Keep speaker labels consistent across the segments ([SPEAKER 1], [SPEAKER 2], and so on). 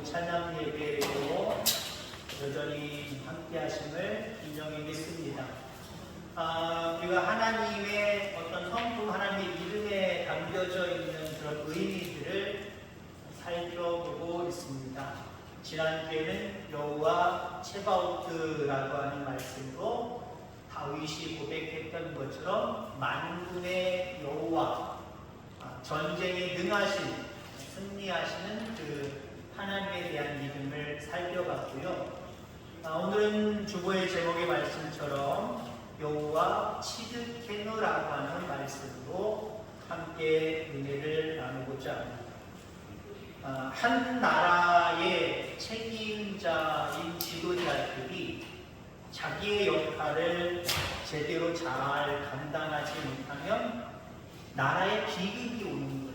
[SPEAKER 1] 오후 찬양 예배에도 여전히 함께 하심을 인정하겠습니다. 우리가 하나님의 어떤 성품, 하나님의 이름에 담겨져 있는 그런 의미들을 살펴보고 있습니다. 지난주에는 여호와 체바오트라고 하는 말씀으로 다윗이 고백했던 것처럼 만군의 여호와, 전쟁에 능하신, 승리하시는 그 하나님에 대한 이름을 살펴봤고요. 오늘은 주보의 제목의 말씀처럼 여호와 치드케누라고 하는 말씀으로 함께 은혜를 나누고자 합니다. 한 나라의 책임자인 지도자들이 자기의 역할을 제대로 잘 감당하지 못하면 나라에 비극이 오는 거예요.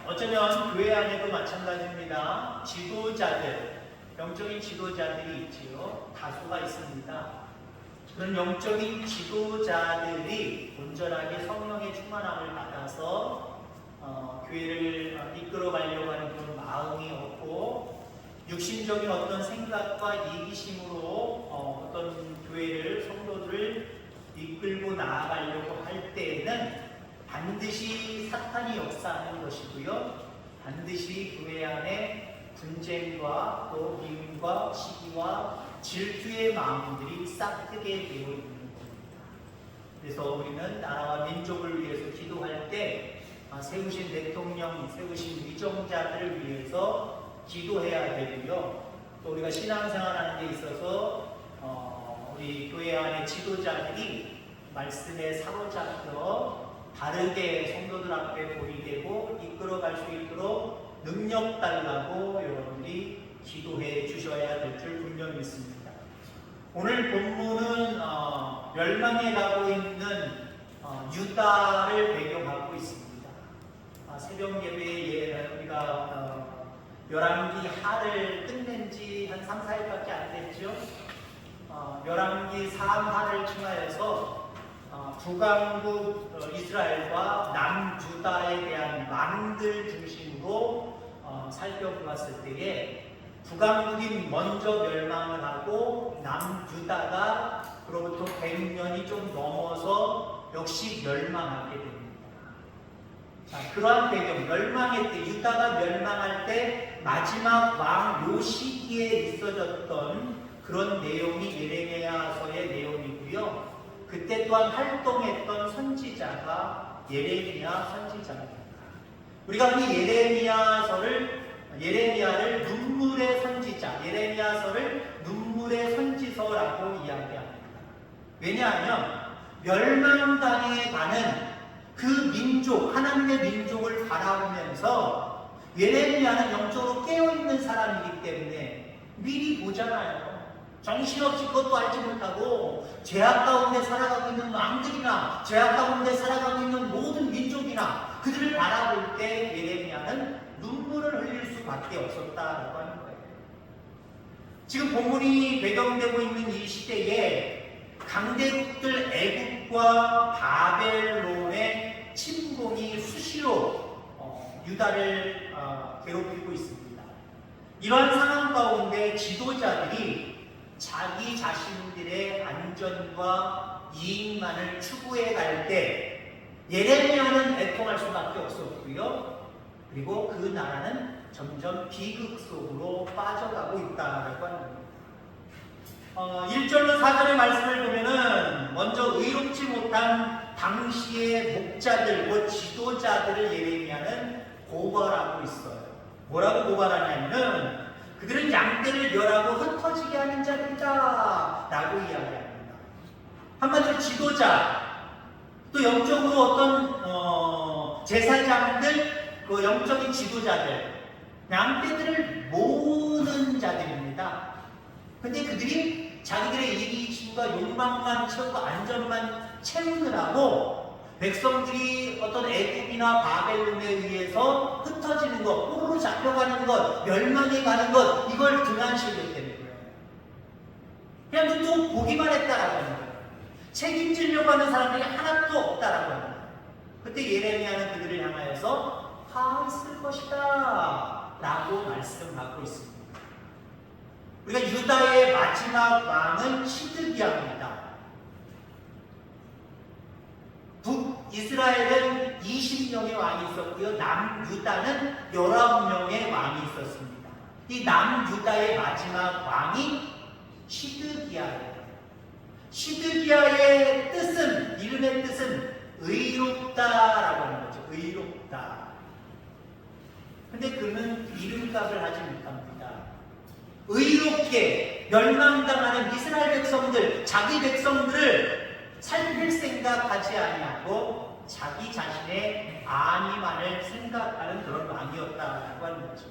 [SPEAKER 1] 어쩌면 교회 안에도 마찬가지입니다. 지도자들, 영적인 지도자들이 있지요. 다수가 있습니다. 그런 영적인 지도자들이 온전하게 성령의 충만함을 받아서 교회를 이끌어가려고 하는 그런 마음이 없고 육신적인 어떤 생각과 이기심으로 어떤 교회를, 성도들을 이끌고 나아가려고 할 때에는 반드시 사탄이 역사하는 것이고요. 반드시 교회 안에 분쟁과 또 미움과 시기와 질투의 마음들이 싹트게 되어 있는 겁니다. 그래서 우리는 나라와 민족을 위해서 기도할 때 세우신 대통령, 세우신 위정자들을 위해서 기도해야 되고요. 또 우리가 신앙생활하는 데 있어서 우리 교회 안의 지도자들이 말씀에 사로잡혀 바르게 성도들 앞에 보이되고 이끌어갈 수 있도록 능력 달라고 여러분들이 기도해 주셔야 될 줄 분명히 믿습니다. 오늘 본문은 멸망해 가고 있는 유다를 배경하고 있습니다. 새벽 예배에 우리가 열왕기 하를 끝낸 지 한 3, 4일밖에 안 됐죠. 열왕기 3하를 통하여서 북왕국 이스라엘과 남유다에 대한 왕들 중심으로 살펴보았을 때에 북왕국이 먼저 멸망을 하고 남유다가 그로부터 100년이 좀 넘어서 역시 멸망하게 됩니다. 그러한 배경, 멸망의 때, 유다가 멸망할 때 마지막 왕 요 시기에 있어졌던 그런 내용이 예레미야서의 내용이고요. 그때 또한 활동했던 선지자가 예레미야 선지자입니다. 우리가 이 예레미야를 눈물의 선지자, 예레미야서를 눈물의 선지서라고 이야기합니다. 왜냐하면 멸망당해 가는 그 민족, 하나님의 민족을 바라보면서 예레미야는 영적으로 깨어있는 사람이기 때문에 미리 보잖아요. 정신없이 그것도 알지 못하고 죄악 가운데 살아가고 있는 왕들이나 죄악 가운데 살아가고 있는 모든 민족이나 그들을 바라볼 때 예레미야는 눈물을 흘릴 수밖에 없었다라고 하는 거예요. 지금 본문이 배경되고 있는 이 시대에 강대국들 애국과 바벨론의 침공이 수시로 유다를 괴롭히고 있습니다. 이러한 상황 가운데 지도자들이 자기 자신들의 안전과 이익만을 추구해 갈 때 예레미야는 애통할 수밖에 없었고요. 그리고 그 나라는 점점 비극 속으로 빠져가고 있다라고 하는 겁니다. 1절로 4절의 말씀을 보면은 먼저 의롭지 못한 당시의 목자들, 지도자들을 예레미야는 고발하고 있어요. 뭐라고 고발하냐면은 그들은 양떼를 멸하고 흩어지게 하는 자들이다 라고 이야기합니다. 한마디로 지도자, 또 영적으로 어떤 제사장들, 그 영적인 지도자들, 양떼들을 모으는 자들입니다. 근데 그들이 자기들의 이기심과 욕망만 채우고 안전만 채우느라고 백성들이 어떤 애굽이나 바벨론에 의해서 흩어지는 것, 포로로 잡혀가는 것, 멸망해 가는 것, 이걸 등한시하게 되는 거예요. 그냥 또 보기만 했다라고 하는 거예요. 책임지려고 하는 사람들이 하나도 없다라고 하는 거예요. 그때 예레미야는 그들을 향하여서 다 있을 것이다 라고 말씀하고 있습니다. 우리가 유다의 마지막 왕은 시드기야입니다. 북이스라엘은 20명의 왕이 있었고요. 남유다는 19명의 왕이 있었습니다. 이 남유다의 마지막 왕이 시드기야예요. 시드기야의 뜻은, 이름의 뜻은 의롭다라고 하는 거죠. 의롭다. 근데 그는 이름값을 하지 못합니다. 의롭게 멸망당하는 이스라엘 백성들, 자기 백성들을 살릴 생각하지 아니하고 자기 자신의 안위만을 생각하는 그런 왕이었다라고 하는 거죠.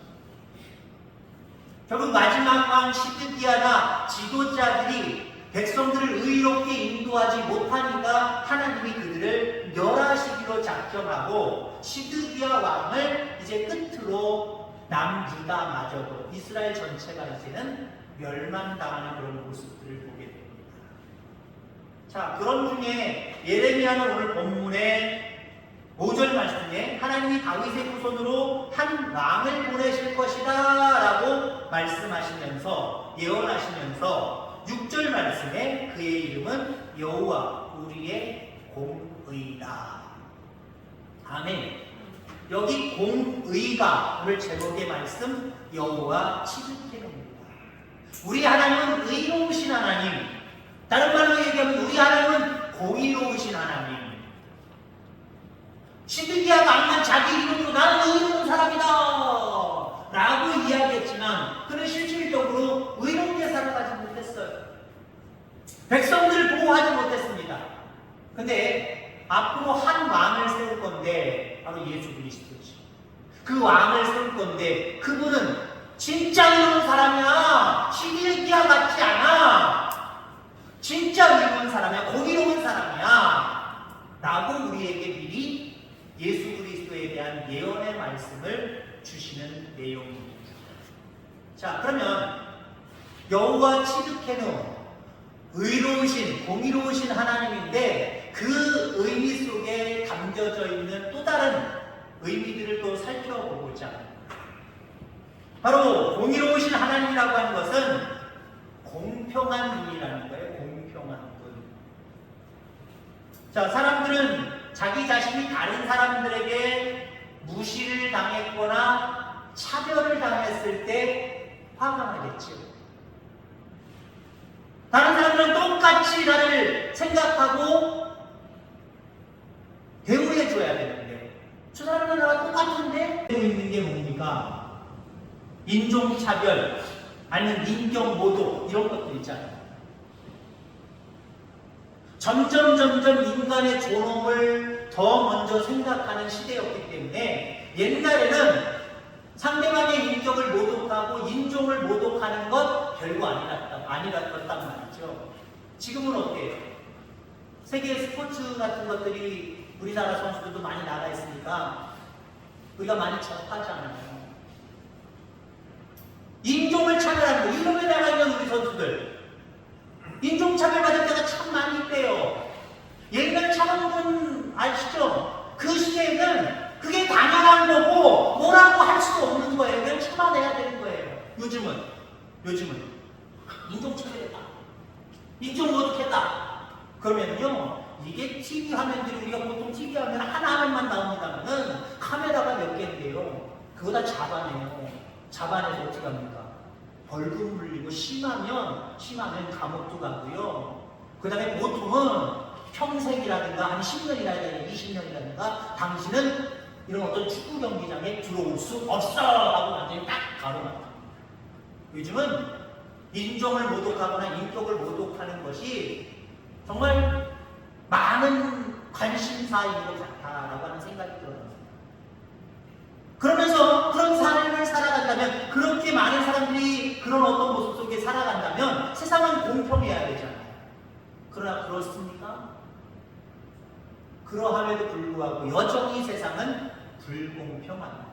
[SPEAKER 1] 결국 마지막 왕 시드기야나 지도자들이 백성들을 의롭게 인도하지 못하니까 하나님이 그들을 멸하시기로 작정하고 시드기야 왕을 이제 끝으로 남유다마저도 이스라엘 전체가 이제는 멸망당하는 그런 모습들을 보게 됩니다. 자, 그런 중에 예레미야는 오늘 본문의 5절 말씀에 하나님이 다윗의 후손으로 한 왕을 보내실 것이다 라고 말씀하시면서 예언하시면서 6절 말씀에 그의 이름은 여호와 우리의 공의라. 아멘. 여기 공의가 오늘 제목의 말씀 여호와 치즈케노입니다. 우리 하나님은 의로우신 하나님, 다른 말로 얘기하면 우리 하나님은 공의로우신 하나님. 시드기야가 아니면 자기 이름으로 나는 의로운 사람이다 라고 이야기했지만 그는 실질적으로 의롭게 살아가지 못했어요. 백성들을 보호하지 못했습니다. 근데 앞으로 한 왕을 세울 건데 바로 예수 그리스도지. 그 왕을 세울 건데 그분은 진짜 의로운 사람이야. 시드기야 같지 않아. 진짜 의로운 사람이야. 공의로운 사람이야 라고 우리에게 미리 예수 그리스도에 대한 예언의 말씀을 주시는 내용입니다. 자, 그러면 여호와 치드케노, 의로우신, 공의로우신 하나님인데 그 의미 속에 담겨져 있는 또 다른 의미들을 또 살펴보고자 합니다. 바로 공의로우신 하나님이라고 하는 것은 공평한 분이라는 거예요. 공평한 분. 자, 사람들은 자기 자신이 다른 사람들에게 무시를 당했거나 차별을 당했을 때 화가 나겠죠. 다른 사람들은 똑같이 나를 생각하고 대우해 줘야 되는데 저 사람은 나랑 똑같은데 되고 있는 게 뭡니까? 인종차별 아니면 인격모독 이런 것들 있잖아요. 점점 인간의 존엄을 더 먼저 생각하는 시대였기 때문에 옛날에는 상대방의 인격을 모독하고 인종을 모독하는 것 별거 아니었단 말이죠. 지금은 어때요? 세계 스포츠 같은 것들이 우리나라 선수들도 많이 나가 있으니까 우리가 많이 접하잖아요. 인종을 차별하는 거, 유럽에 나가 있는 우리 선수들 인종차별 받을 때가 참 많이 있대요. 옛날 차범근 아시죠? 그 시대에는 그게 당연한 거고 뭐라고 할 수도 없는 거예요. 그냥 참아내야 되는 거예요. 요즘은 인종차별했다, 인종모독했다 그러면요 이게 TV 화면들이 우리가 보통 TV 화면 하나만 나옵니다면은 카메라가 몇 개인데요 그거 다 잡아내요. 잡아내서 어떻게 합니까? 벌금 물리고 심하면 감옥도 가고요. 그 다음에 보통은 평생이라든가 한 10년이라든가 20년이라든가 당신은 이런 어떤 축구 경기장에 들어올 수 없어 하고 완전히 딱 가로막힙니다. 요즘은 인종을 모독하거나 인격을 모독하는 것이 정말 많은 관심사인 것 같다라고 하는 생각이 들어요. 그러면서 그런 삶을 살아간다면, 그렇게 많은 사람들이 그런 어떤 모습 속에 살아간다면 세상은 공평해야 되잖아요. 그러나 그렇습니까? 그러함에도 불구하고 여전히 세상은 불공평합니다.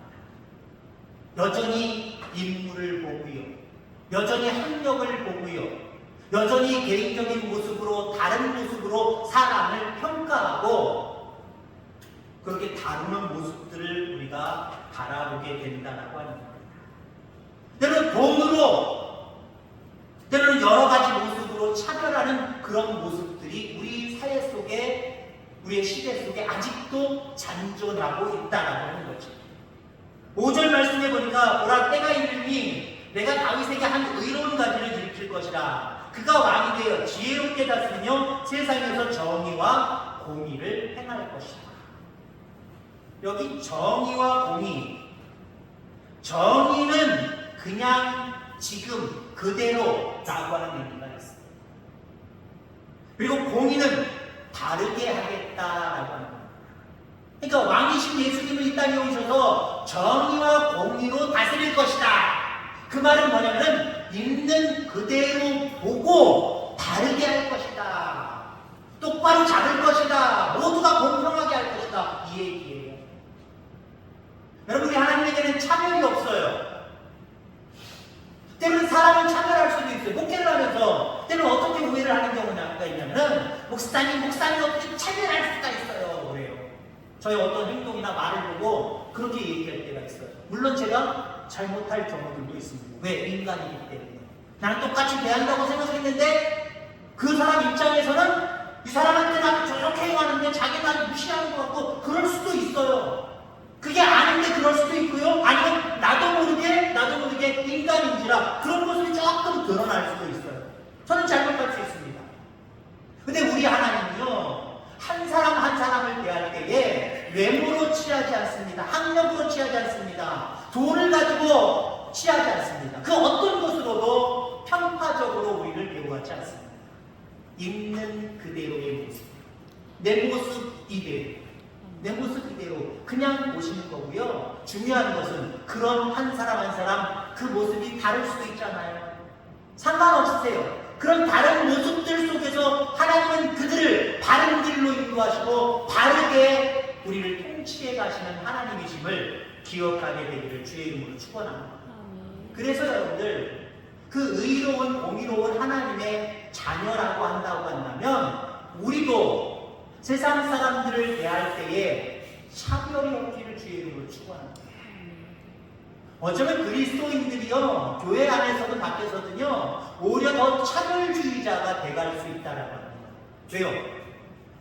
[SPEAKER 1] 여전히 인물을 보고요, 여전히 학력을 보고요, 여전히 개인적인 모습으로, 다른 모습으로 사람을 평가하고, 그렇게 다루는 모습들을 우리가 바라보게 된다라고 하는 거예요. 때로는 돈으로, 때로는 여러 가지 모습으로 차별하는 그런 모습들이 우리 사회 속에, 우리의 시대 속에 아직도 잔존하고 있다라고 하는 거죠. 5절 말씀해 보니까 보라 때가 이르니 내가 다윗에게 한 의로운 가지를 일으킬 것이라. 그가 왕이 되어 지혜롭게 다스리며 세상에서 정의와 공의를 행할 것이다. 여기 정의와 공의, 정의는 그냥 지금 그대로라고 하는 의미가 있어요. 그리고 공의는 다르게 하겠다라고 하는 거예요. 그러니까 왕이신 예수님은 이 땅에 오셔서 정의와 공의로 다스릴 것이다. 그 말은 뭐냐면 있는 그대로 보고 다르게 할 것이다. 똑바로 잡을 것이다. 모두가 공평하게 할 것이다. 이 얘기예요. 여러분, 우리 하나님에게는 차별이 없어요. 때로는 사람을 차별할 수도 있어요. 목회를 하면서 때로는 어떻게 오해를 하는 경우가 있냐면 목사님 어떻게 차별할 수가 있어요. 그래요. 저의 어떤 행동이나 말을 보고 그렇게 얘기할 때가 있어요. 물론 제가 잘못할 경우들도 있습니다. 왜? 인간이기 때문에. 나는 똑같이 대한다고 생각했는데 그 사람 입장에서는 이 사람한테 나는 저렇게 행하는데 자기 나를 무시하는 것 같고 그럴 수도 있어요. 그게 아닌데 그럴 수도 있고요. 아니면 나도 모르게 인간인지라 그런 모습이 조금 드러날 수도 있어요. 저는 잘못할 수 있습니다. 근데 우리 하나님은요, 한 사람 한 사람을 대할 때에 외모로 취하지 않습니다. 학력으로 취하지 않습니다. 돈을 가지고 취하지 않습니다. 그 어떤 것으로도 편파적으로 우리를 대우하지 않습니다. 있는 그대로의 모습, 내 모습 이대로, 내 모습 이대로 그냥 보시는 거고요. 중요한 것은 그런 한 사람 한 사람 그 모습이 다를 수도 있잖아요. 상관없으세요. 그런 다른 모습들 속에서 하나님은 그들을 바른 길로 인도하시고 바르게 우리를 통치해 가시는 하나님이심을 기억하게 되기를 주의 이름으로 축원합니다. 그래서 여러분들 그 의로운 공의로운 하나님의 자녀라고 한다고 한다면 우리도 세상 사람들을 대할 때에 차별이 없기를 주의 이름으로 축원합니다. 어쩌면 그리스도인들이요, 교회 안에서든 밖에서든요, 오히려 더 차별주의자가 돼갈 수 있다라고 합니다. 왜요?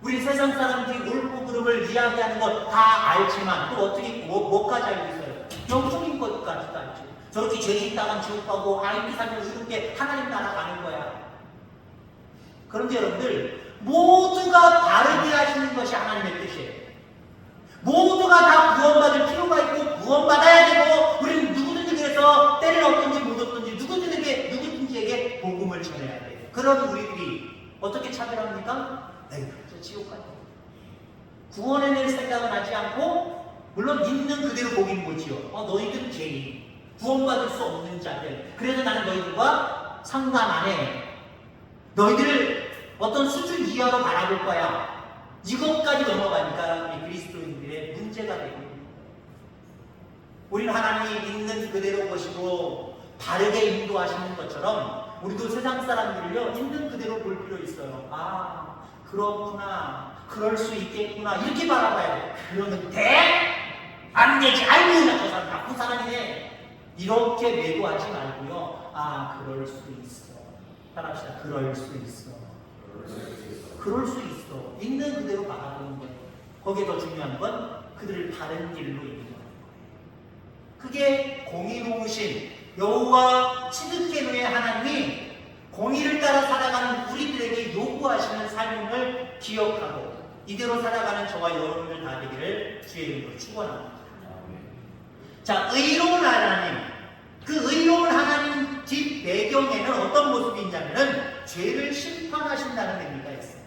[SPEAKER 1] 우리 세상 사람들이 옳고 그름을 이야기하는 것 다 알지만 또 어떻게 뭐까지 알고 있어요? 영적인 것까지도 알죠. 저렇게 죄짓 다간 지옥 가고 하나님 살면 이렇게 하나님 따라가는 거야. 그런데 여러분들 모두가 바르게 하시는 것이 하나님의 뜻이에요. 모두가 다 구원받을 필요가 있고 구원받아야 되고 우리는 누구든지 그래서 때를 얻든지 못 얻든지 누구든지에게 복음을 전해야 돼요. 그럼 우리들이 어떻게 차별합니까? 에휴, 저 지옥 가요. 구원해낼 생각은 하지 않고 물론 있는 그대로 보긴 보지요. 너희들은 죄인, 구원받을 수 없는 자들. 그래서 나는 너희들과 상관 안 해. 너희들을 어떤 수준 이하로 바라볼 거야. 이것까지 넘어가니까 우리 그리스도인들의 문제가 되고 있는 거예요. 우리는 하나님이 있는 그대로 보시고 바르게 인도하시는 것처럼 우리도 세상 사람들을요 있는 그대로 볼 필요 있어요. 아, 그렇구나, 그럴 수 있겠구나 이렇게 바라봐야 돼요. 그러면 돼? 안 되지. 아이고 나 저 사람 나쁜 사람이네. 이렇게 매도하지 말고요. 아, 그럴 수 있어. 따라합시다. 그럴 수 있어. 그럴 수 있어. 있는 그대로 바라보는 거예요. 거기에 더 중요한 건 그들을 바른 길로 인도하는 거예요. 그게 공의로우신 여호와 츠드케노의 하나님이 공의를 따라 살아가는 우리들에게 요구하시는 삶을 기억하고 이대로 살아가는 저와 여러분들 다 되기를 주의 이름으로 축원합니다. 자, 의로운 하나님, 그 의로운 하나님 뒷 배경에는 어떤 모습이 있냐면은 죄를 심판하신다는 의미가 있어요.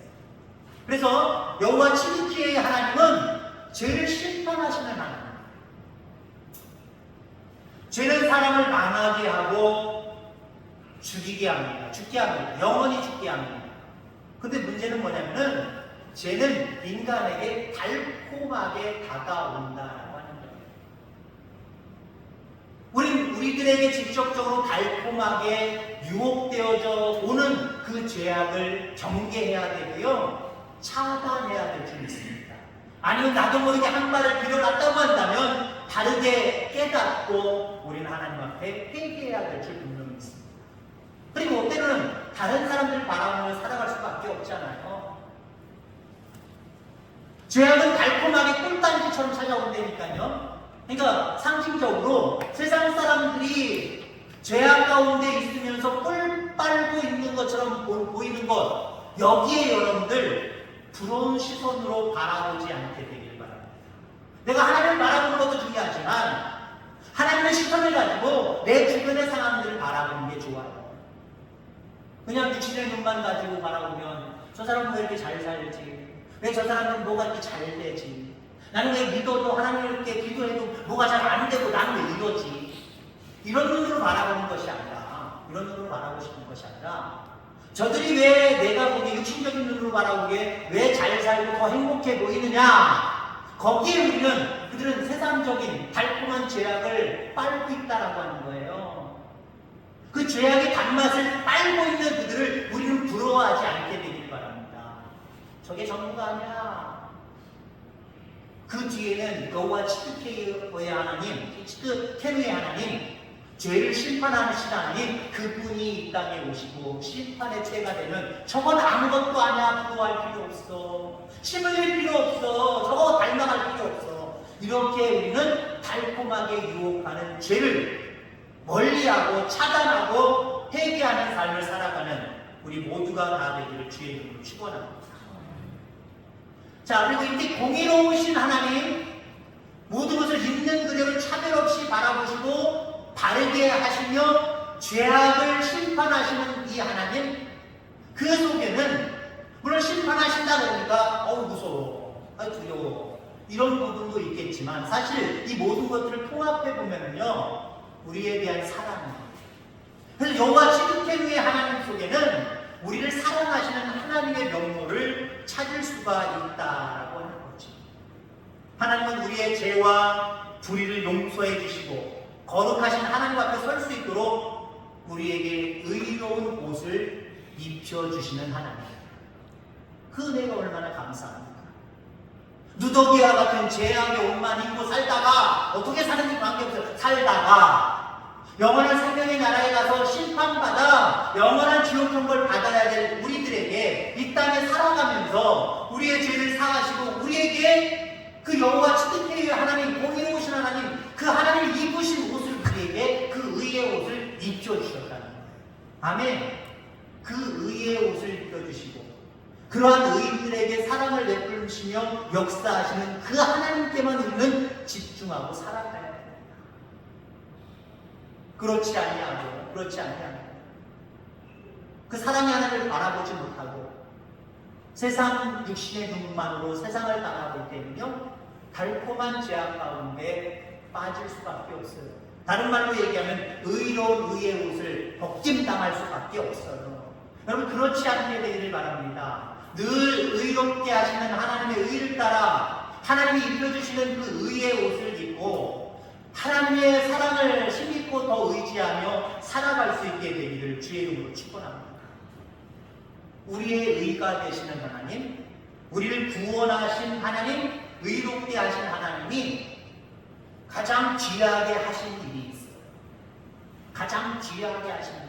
[SPEAKER 1] 그래서 여호와 츠드케의 하나님은 죄를 심판하시는 하나님. 죄는 사람을 망하게 하고 죽이게 합니다. 죽게 합니다. 영원히 죽게 합니다. 근데 문제는 뭐냐면은 죄는 인간에게 달콤하게 다가온다라고 하는 거예요. 우리들에게 직접적으로 달콤하게 유혹되어져 오는 그 죄악을 경계해야 되고요. 차단해야 될 줄 믿습니다. 아니면 나도 모르게 한 발을 들여놨다고 한다면 바르게 깨닫고 우리는 하나님 앞에 회개해야 될 줄 분명히 있습니다. 그리고 때로는 다른 사람들 바라보며 살아갈 수밖에 없잖아요. 죄악은 달콤하게 꿀단지처럼 찾아온다니까요. 그러니까 상징적으로 세상 사람들이 죄악 가운데 있으면서 꿀 빨고 있는 것처럼 보이는 것, 여기에 여러분들 부러운 시선으로 바라보지 않게 되길 바랍니다. 내가 하나님을 바라보는 것도 중요하지만 하나님의 시선을 가지고 내 주변의 사람들을 바라보는 게 좋아요. 그냥 육신의 눈만 가지고 바라보면 저 사람은 왜 이렇게 잘 살지? 왜 저 사람은 뭐가 이렇게 잘 되지? 나는 왜 믿어도 하나님을 이렇게 기도해도 뭐가 잘 안 되고 나는 왜 이러지? 이런 눈으로 바라보는 것이 아니라, 이런 눈으로 바라보시는 것이 아니라, 저들이 왜 내가 보기에 육신적인 눈으로 바라보기에 왜 잘 살고 더 행복해 보이느냐? 거기에 우리는 그들은 세상적인 달콤한 죄악을 빨고 있다라고 하는 거예요. 그 죄악의 단맛을 빨고 있는 그들을 우리는 부러워하지 않게 되길 바랍니다. 저게 전부가 아니야. 그 뒤에는 여호와 치드케누의 하나님, 치드케누의 하나님, 죄를 심판하시는 하나님, 그분이 이 땅에 오시고 심판의 때가 되면 저건 아무것도 아니야, 부러워할 필요 없어, 힘을 낼 필요 없어, 저거 닮아갈 필요 없어. 이렇게 우리는 달콤하게 유혹하는 죄를 멀리하고 차단하고 회개하는 삶을 살아가는 우리 모두가 다 되기를 주의 이름으로 축원합니다. 자, 그리고 이때 공의로우신 하나님, 모든 것을 있는 그대로 차별 없이 바라보시고 바르게 하시며 죄악을 심판하시는 이 하나님, 그 속에는 물론 심판하신다 그러니까 무서워, 두려워, 이런 부분도 있겠지만 사실 이 모든 것들을 통합해 보면요, 우리에 대한 사랑이에요. 그래서 여호와 치드케누의 하나님 속에는 우리를 사랑하시는 하나님의 면모를 찾을 수가 있다라고 하는 거죠. 하나님은 우리의 죄와 불의를 용서해 주시고 거룩하신 하나님 앞에 설 수 있도록 우리에게 의로운 옷을 입혀주시는 하나님. 그 은혜가 얼마나 감사합니까? 누더기와 같은 죄악의 옷만 입고 살다가 어떻게 사는지 관계없어요. 살다가 영원한 생명의 나라에 가서 심판받아 영원한 지옥 형벌 받아야 될 우리들에게 이 땅에 살아가면서 우리의 죄를 사하시고 우리에게 그 여호와 치드케누의 하나님, 공의로우신 하나님, 그 하나님 입으신 옷을 우리에게 그 의의 옷을 입혀주셨다는 거예요. 아멘. 그 의의 옷을 입혀주시고 그러한 의인들에게 사랑을 베푸시며 역사하시는 그 하나님께만 우리는 집중하고 살아가야 됩니다. 그렇지 아니하고 그 사랑의 하나님을 바라보지 못하고 세상 육신의 눈만으로 세상을 바라볼 때는요, 달콤한 죄악 가운데 빠질 수밖에 없어요. 다른 말로 얘기하면 의로운 의의 옷을 벗김당할 수밖에 없어요. 여러분, 그렇지 않게 되기를 바랍니다. 늘 의롭게 하시는 하나님의 의를 따라 하나님이 입혀주시는 그 의의 옷을 입고 하나님의 사랑을 힘입고 더 의지하며 살아갈 수 있게 되기를 주의 이름으로 축원합니다. 우리의 의가 되시는 하나님, 우리를 구원하신 하나님, 의롭게 하신 하나님이 가장 귀하게 하신 일이 있어요. 가장 귀하게 하신 일,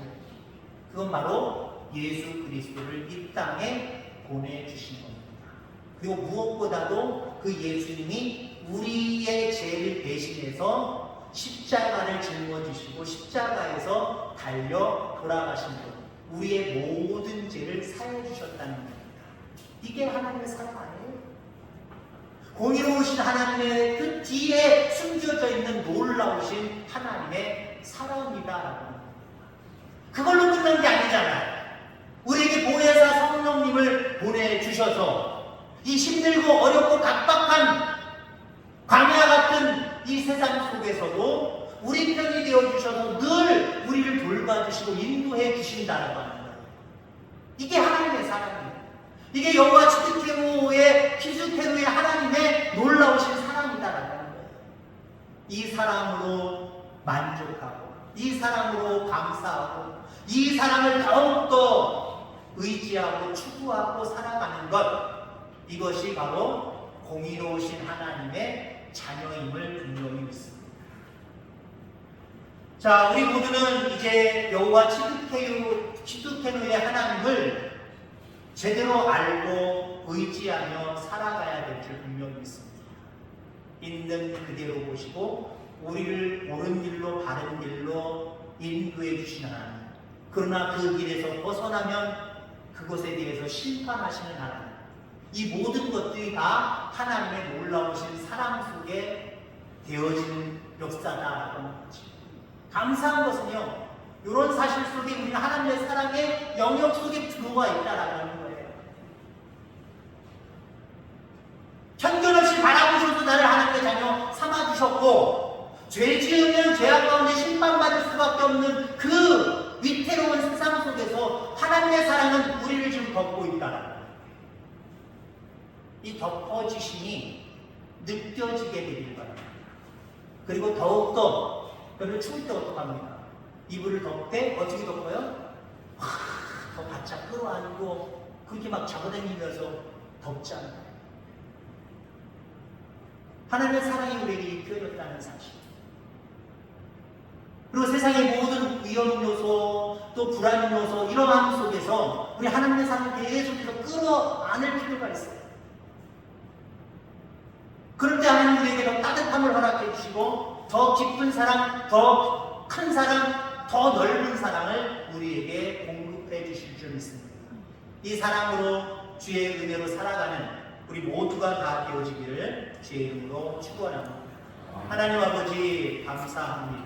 [SPEAKER 1] 그건 바로 예수 그리스도를 이 땅에 보내주신 겁니다. 그리고 무엇보다도 그 예수님이 우리의 죄를 대신해서 십자가를 짊어지시고 십자가에서 달려 돌아가신 것, 우리의 모든 죄를 사해 주셨다는 겁니다. 이게 하나님의 사랑 아니에요? 공의로우신 하나님의 그 뒤에 숨겨져 있는 놀라우신 하나님의 사랑이다라고 합니다. 그걸로 끝난 게 아니잖아요. 우리에게 보혜사 성령님을 보내주셔서 이 힘들고 어렵고 각박한 광야 같은 이 세상 속에서도 우리 편이 되어주셔서 늘 우리를 돌봐주시고 인도해 주신다라고 하는 거예요. 이게 하나님의 사랑이에요. 이게 여호와 치드케누의 하나님의 놀라우신 사랑이다라고 하는 거예요. 이 사랑으로 만족하고 이 사랑으로 감사하고 이 사랑을 더욱더 의지하고 추구하고 살아가는 것, 이것이 바로 공의로우신 하나님의 자녀임을 분명히 믿습니다. 자, 우리 모두는 이제 여호와 치두케누의 하나님을 제대로 알고 의지하며 살아가야 될 줄 분명히 믿습니다. 있는 그대로 보시고 우리를 옳은 길로 바른 길로 인도해 주시는 하나님. 그러나 그 길에서 벗어나면 그것에 대해서 심판하시는 하나님. 이 모든 것들이 다 하나님의 놀라우신 사랑 속에 되어지는 역사다라고 하는 거지. 감사한 것은요, 이런 사실 속에 우리는 하나님의 사랑의 영역 속에 들어와 있다라고 하는 거예요. 편견 없이 바라보셔서 나를 하나님의 자녀 삼아주셨고, 죄 지으면 죄악 가운데 심판받을 수밖에 없는 그 위태로운 세상 속에서 하나님의 사랑은 우리를 지금 덮고 있다라는 거예요. 이 덮어주심이 느껴지게 되길 바랍니다. 그리고 더욱더 여러분 추울 때 어떡합니까? 이불을 덮되 어떻게 덮어요? 더 바짝 끌어안고 그렇게 막 잡아당기면서 덮잖아요. 하나님의 사랑이 우리에게 입혀졌다는 사실. 그리고 세상의 모든 위험 요소, 또 불안 요소, 이러한 속에서 우리 하나님의 사랑을 계속해서 끌어안을 필요가 있어요. 그럴 때 하나님 우리에게 더 따뜻함을 허락해 주시고 더 깊은 사랑, 더 큰 사랑, 더 넓은 사랑을 우리에게 공급해 주실 줄 믿습니다. 이 사랑으로 주의 은혜로 살아가는 우리 모두가 다 되어지기를 주의 이름으로 축원합니다. 하나님 아버지 감사합니다.